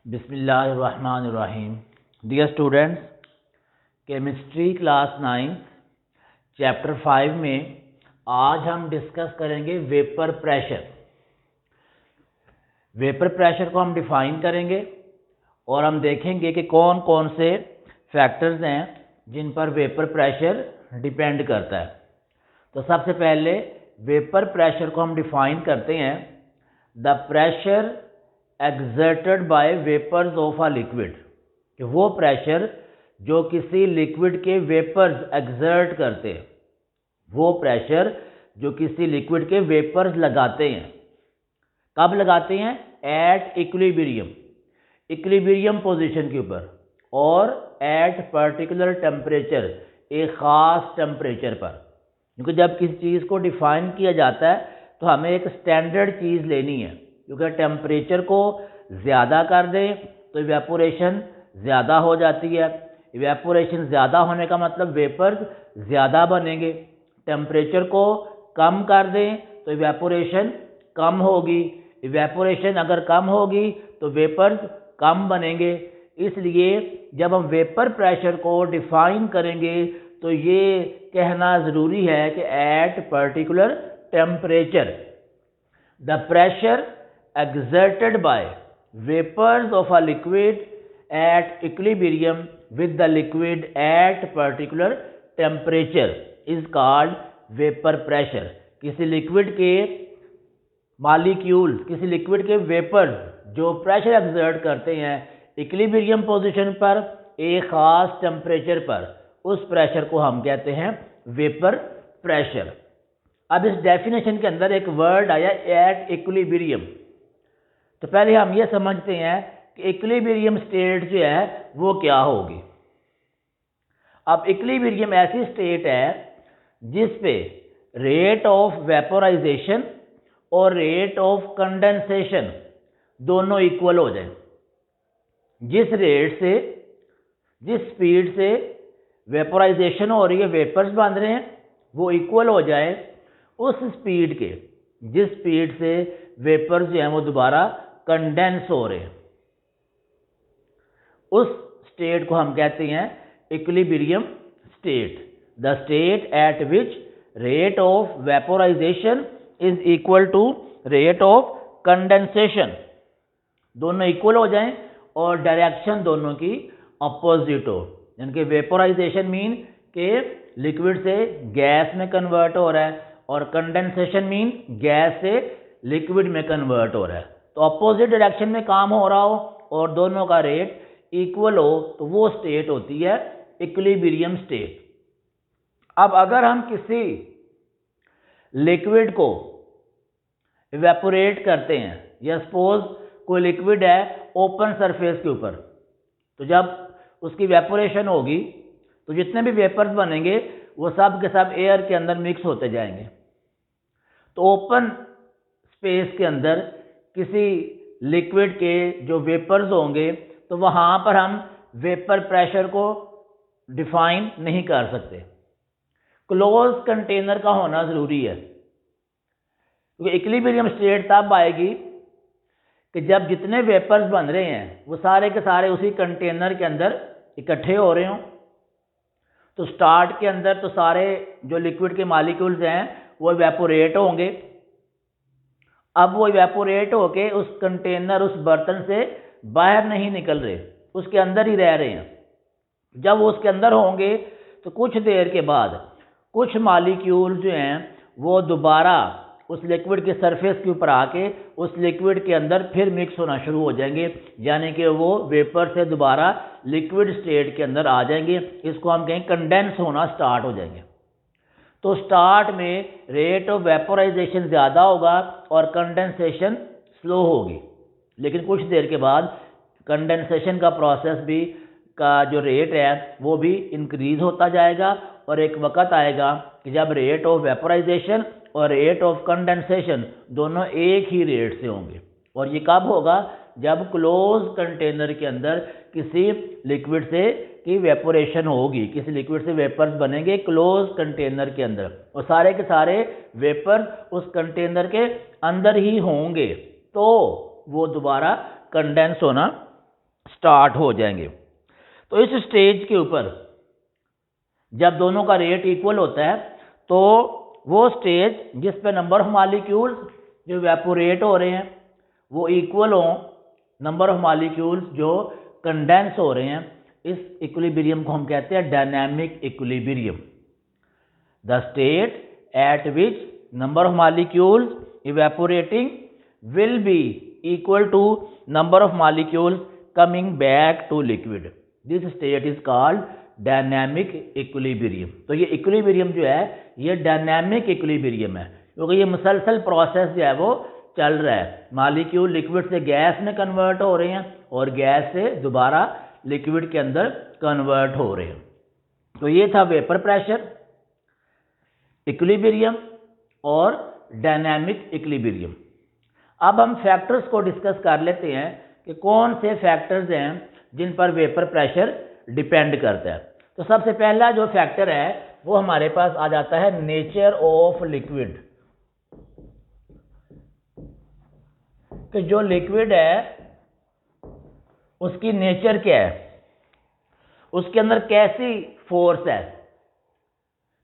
बिस्मिल्लाहिर्रहमानिर्रहीम। Dear students, chemistry class 9 chapter 5 में आज हम डिस्कस करेंगे वेपर प्रेशर। वेपर प्रेशर को हम डिफाइन करेंगे और हम देखेंगे कि कौन कौन से फैक्टर्स हैं जिन पर वेपर प्रेशर डिपेंड करता है। तो सबसे पहले वेपर प्रेशर को हम डिफाइन करते हैं, the pressure exerted by vapours of a liquid, कि वो प्रेशर जो किसी लिक्विड के वेपर्स एक्सर्ट करते हैं, वो प्रेशर जो किसी लिक्विड के वेपर्स लगाते हैं। कब लगाते हैं? एट इक्विलिब्रियम, इक्विलिब्रियम पोजीशन के ऊपर, और एट पर्टिकुलर टेम्परेचर, एक ख़ास टेम्परेचर पर। क्योंकि जब किसी चीज़ को डिफाइन किया जाता है तो हमें एक स्टैंडर्ड चीज़ लेनी है, क्योंकि टेम्परेचर को ज़्यादा कर दें तो इवेपोरेशन ज़्यादा हो जाती है। इवेपोरेशन ज़्यादा होने का मतलब वेपर्स ज़्यादा बनेंगे। टेम्परेचर को कम कर दें तो इवेपोरेशन कम होगी। इवेपोरेशन अगर कम होगी तो वेपर्स कम बनेंगे। इसलिए जब हम वेपर प्रेशर को डिफाइन करेंगे तो ये कहना ज़रूरी है कि at particular temperature the pressure exerted by vapors of a liquid at equilibrium with the liquid at particular temperature is called vapor pressure। किसी लिक्विड के मॉलिक्यूल्स, किसी लिक्विड के वेपर्स जो प्रेशर एक्सर्ट करते हैं इक्विलिब्रियम पोजीशन पर, एक ख़ास टेम्परेचर पर, उस प्रेशर को हम कहते हैं वेपर प्रेशर। अब इस डेफिनेशन के अंदर एक वर्ड आया एट इक्विलिब्रियम। तो पहले हम ये समझते हैं कि इक्विलिब्रियम स्टेट जो है वो क्या होगी। अब इक्विलिब्रियम ऐसी स्टेट है जिस पे रेट ऑफ वेपोराइजेशन और रेट ऑफ कंडेंसेशन दोनों इक्वल हो जाए। जिस रेट से, जिस स्पीड से वेपोराइजेशन हो रही है, वेपर्स बन रहे हैं, वो इक्वल हो जाए उस स्पीड के, जिस स्पीड से वेपर्स जो हैं वो दोबारा कंडेंस हो रहे हैं। उस स्टेट को हम कहते हैं equilibrium state. The state at which rate of vaporisation is equal to rate of condensation, दोनों इक्वल हो जाएं और डायरेक्शन दोनों की अपोजिट हो। यानी कि वेपोराइजेशन मीन के लिक्विड से गैस में कन्वर्ट हो रहा है, और कंडेंसेशन मीन गैस से लिक्विड में कन्वर्ट हो रहा है। तो अपोजिट डायरेक्शन में काम हो रहा हो और दोनों का रेट इक्वल हो तो वो स्टेट होती है इक्विलिब्रियम स्टेट। अब अगर हम किसी लिक्विड को इवेपोरेट करते हैं, या सपोज कोई लिक्विड है ओपन सरफेस के ऊपर, तो जब उसकी इवेपोरेशन होगी तो जितने भी वेपर्स बनेंगे वो सब के सब एयर के अंदर मिक्स होते जाएंगे। तो ओपन स्पेस के अंदर किसी लिक्विड के जो वेपर्स होंगे तो वहाँ पर हम वेपर प्रेशर को डिफाइन नहीं कर सकते। क्लोज कंटेनर का होना ज़रूरी है, क्योंकि इक्विलिब्रियम स्टेट तब आएगी कि जब जितने वेपर्स बन रहे हैं वो सारे के सारे उसी कंटेनर के अंदर इकट्ठे हो रहे हों। तो स्टार्ट के अंदर तो सारे जो लिक्विड के मॉलिक्यूल्स हैं वो इवेपोरेट होंगे। अब वो इवेपोरेट होके उस कंटेनर, उस बर्तन से बाहर नहीं निकल रहे, उसके अंदर ही रह रहे हैं। जब वो उसके अंदर होंगे तो कुछ देर के बाद कुछ मॉलिक्यूल जो हैं वो दोबारा उस लिक्विड के सरफेस के ऊपर आके उस लिक्विड के अंदर फिर मिक्स होना शुरू हो जाएंगे, यानी कि वो वेपर से दोबारा लिक्विड स्टेट के अंदर आ जाएंगे। इसको हम कहें कंडेंस होना स्टार्ट हो जाएंगे। तो स्टार्ट में रेट ऑफ वेपोराइजेशन ज़्यादा होगा और कंडेंसेशन स्लो होगी, लेकिन कुछ देर के बाद कंडेंसेशन का प्रोसेस भी का जो रेट है वो भी इंक्रीज होता जाएगा, और एक वक्त आएगा कि जब रेट ऑफ वेपोराइजेशन और रेट ऑफ कंडेंसेशन दोनों एक ही रेट से होंगे। और ये कब होगा? जब क्लोज कंटेनर के अंदर किसी लिक्विड से की वेपोरेशन होगी, किसी लिक्विड से वेपर्स बनेंगे क्लोज कंटेनर के अंदर, और सारे के सारे वेपर्स उस कंटेनर के अंदर ही होंगे, तो वो दोबारा कंडेंस होना स्टार्ट हो जाएंगे। तो इस स्टेज के ऊपर जब दोनों का रेट इक्वल होता है तो वो स्टेज जिस पे नंबर ऑफ मॉलिक्यूल्स जो इवेपोरेट हो रहे हैं वो इक्वल हो नंबर ऑफ मॉलिक्यूल्स जो कंडेंस हो रहे हैं, इस इक्विलिब्रियम को हम कहते हैं dynamic equilibrium. The state at which number of molecules evaporating will be equal to number of molecules coming back to liquid. This state is called dynamic equilibrium. तो ये equilibrium जो है ये dynamic equilibrium है, क्योंकि ये मुसलसल प्रोसेस जो है वो चल रहा है। मॉलिक्यूल लिक्विड से गैस में कन्वर्ट हो रहे हैं और गैस से दोबारा लिक्विड के अंदर कन्वर्ट हो रहे हैं। तो ये था वेपर प्रेशर, इक्विलिब्रियम और डायनामिक इक्विलिब्रियम। अब हम फैक्टर्स को डिस्कस कर लेते हैं कि कौन से फैक्टर्स हैं जिन पर वेपर प्रेशर डिपेंड करता है। तो सबसे पहला जो फैक्टर है वो हमारे पास आ जाता है नेचर ऑफ लिक्विड, कि जो लिक्विड है उसकी नेचर क्या है, उसके अंदर कैसी फोर्स है,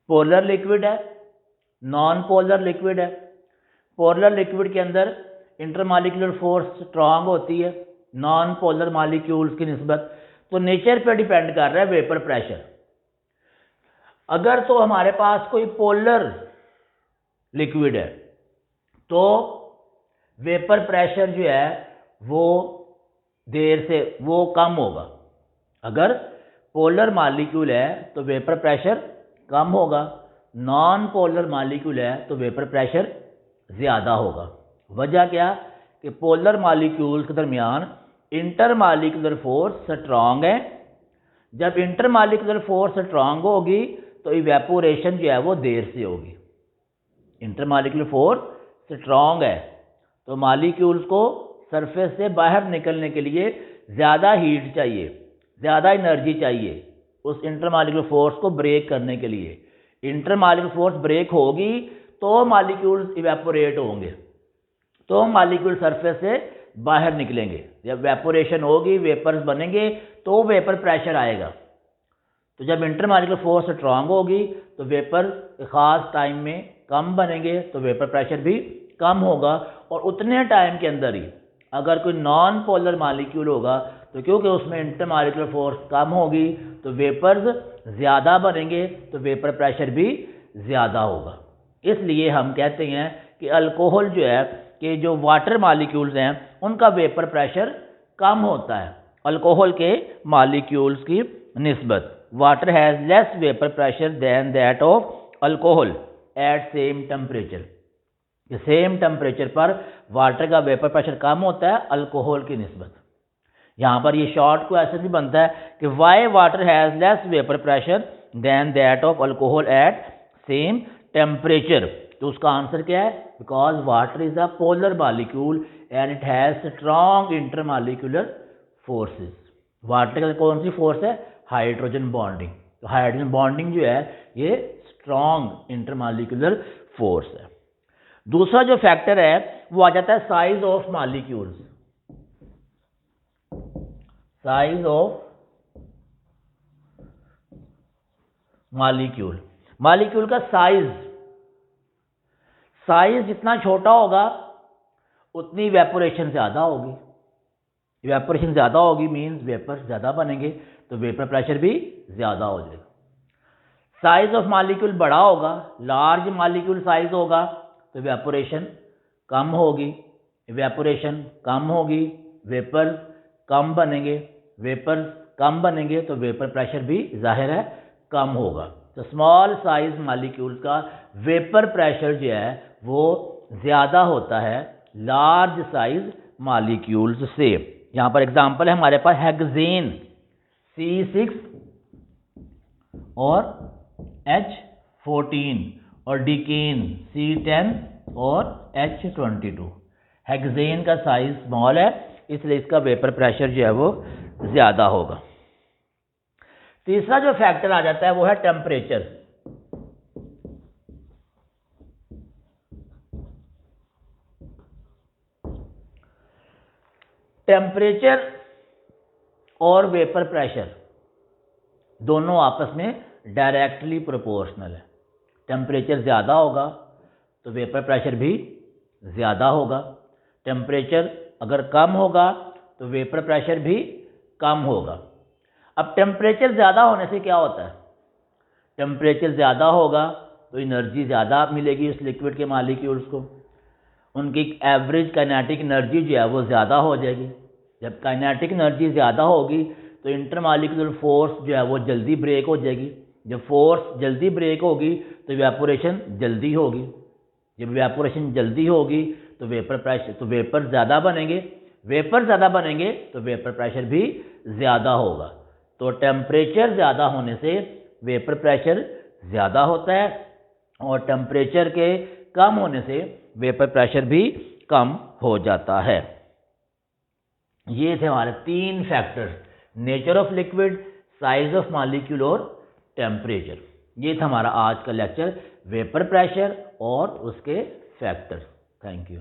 पोलर लिक्विड है, नॉन पोलर लिक्विड है। पोलर लिक्विड के अंदर इंटरमॉलिक्यूलर फोर्स स्ट्रांग होती है नॉन पोलर मॉलिक्यूल्स की निस्बत। तो नेचर पर डिपेंड कर रहा है वेपर प्रेशर। अगर तो हमारे पास कोई पोलर लिक्विड है तो वेपर प्रेशर जो है वो देर से वो कम होगा। अगर पोलर मॉलिक्यूल है तो वेपर प्रेशर कम होगा, नॉन पोलर मॉलिक्यूल है तो वेपर प्रेशर ज़्यादा होगा। वजह क्या कि पोलर मॉलिक्यूल्स के दरमियान इंटरमॉलिक्यूलर फोर्स स्ट्रांग है। जब इंटरमॉलिक्यूलर फोर्स स्ट्रांग होगी तो इवेपोरेशन जो है वो देर से होगी। इंटरमॉलिक्यूलर फोर्स स्ट्रांग है तो मॉलिक्यूल्स को सरफेस से बाहर निकलने के लिए ज़्यादा हीट चाहिए, ज़्यादा एनर्जी चाहिए उस इंटरमॉलिक्यूलर फोर्स को ब्रेक करने के लिए। इंटरमॉलिक्यूलर फोर्स ब्रेक होगी तो मॉलिक्यूल्स इवेपोरेट होंगे, तो मॉलिक्यूल सरफेस से बाहर निकलेंगे। जब इवेपोरेशन होगी, वेपर्स बनेंगे तो वेपर प्रेशर आएगा। तो जब इंटरमॉलिक्यूलर फोर्स स्ट्रांग होगी तो वेपर ख़ास टाइम में कम बनेंगे तो वेपर प्रेशर भी कम होगा। और उतने टाइम के अंदर ही अगर कोई नॉन पोलर मॉलिक्यूल होगा तो क्योंकि उसमें इंटरमॉलिक्यूलर फोर्स कम होगी तो वेपर्स ज़्यादा बनेंगे तो वेपर प्रेशर भी ज़्यादा होगा। इसलिए हम कहते हैं कि अल्कोहल जो है कि जो वाटर मॉलिक्यूल्स हैं उनका वेपर प्रेशर कम होता है अल्कोहल के मॉलिक्यूल्स की निस्बत। Water has less vapour pressure than that of alcohol at same temperature. Same temperature पर वाटर का वेपर प्रेशर कम होता है अल्कोहल की निस्बत। यहाँ पर ये शॉर्ट क्वेश्चन भी बनता है कि why water has less vapour pressure than that of alcohol at same temperature. तो उसका आंसर क्या है? Because water is a polar molecule and it has strong intermolecular forces. Water के अंदर कौन सी फोर्स है? Hydrogen bonding. तो हाइड्रोजन बॉन्डिंग जो है ये स्ट्रॉन्ग इंटरमॉलिक्यूलर फोर्स है। दूसरा जो फैक्टर है वो आ जाता है size of molecules. Size of molecule, molecule का साइज जितना छोटा होगा उतनी इवेपोरेशन ज़्यादा होगी। इवेपोरेशन ज़्यादा होगी मीन्स वेपर ज़्यादा बनेंगे तो वेपर प्रेशर भी ज़्यादा हो जाएगा। साइज ऑफ मॉलिक्यूल बड़ा होगा, लार्ज मॉलिक्यूल साइज होगा तो इवेपोरेशन कम होगी। इवेपोरेशन कम होगी, वेपर कम बनेंगे। वेपर कम बनेंगे तो वेपर प्रेशर भी जाहिर है कम होगा। तो स्मॉल साइज मॉलिक्यूल का वेपर प्रेशर जो है वो ज़्यादा होता है लार्ज साइज मॉलिक्यूल्स से। यहाँ पर एग्जांपल है हमारे पास हेक्सेन C6 और H14 और डिकेन C10 और H22। हेक्सेन का साइज स्मॉल है इसलिए इसका वेपर प्रेशर जो है वो ज़्यादा होगा। तीसरा जो फैक्टर आ जाता है वो है टेम्परेचर। टेम्परेचर और वेपर प्रेशर दोनों आपस में डायरेक्टली प्रोपोर्शनल है। टेम्परेचर ज़्यादा होगा तो वेपर प्रेशर भी ज़्यादा होगा, टेम्परेचर अगर कम होगा तो वेपर प्रेशर भी कम होगा। अब टेम्परेचर ज़्यादा होने से क्या होता है, टेम्परेचर ज़्यादा होगा तो एनर्जी ज़्यादा मिलेगी उस लिक्विड के मॉलिक्यूल्स को, उनकी एवरेज काइनेटिक एनर्जी जो है वो ज़्यादा हो जाएगी। जब काइनेटिक एनर्जी ज़्यादा होगी तो इंटरमॉलिक्यूलर फोर्स जो है वो जल्दी ब्रेक हो जाएगी। जब फोर्स जल्दी ब्रेक होगी तो इवेपोरेशन जल्दी होगी। जब इवेपोरेशन जल्दी होगी तो वेपर प्रेशर, तो वेपर ज़्यादा बनेंगे, वेपर ज़्यादा बनेंगे तो वेपर प्रेशर भी ज़्यादा होगा। तो टेम्परेचर ज़्यादा होने से वेपर प्रेशर ज़्यादा होता है और टेम्परेचर के कम होने से वेपर प्रेशर भी कम हो जाता है। ये थे हमारे 3 factors, nature of liquid, size of molecule और टेम्परेचर। ये था हमारा आज का लेक्चर, वेपर प्रेशर और उसके फैक्टर्स। Thank you.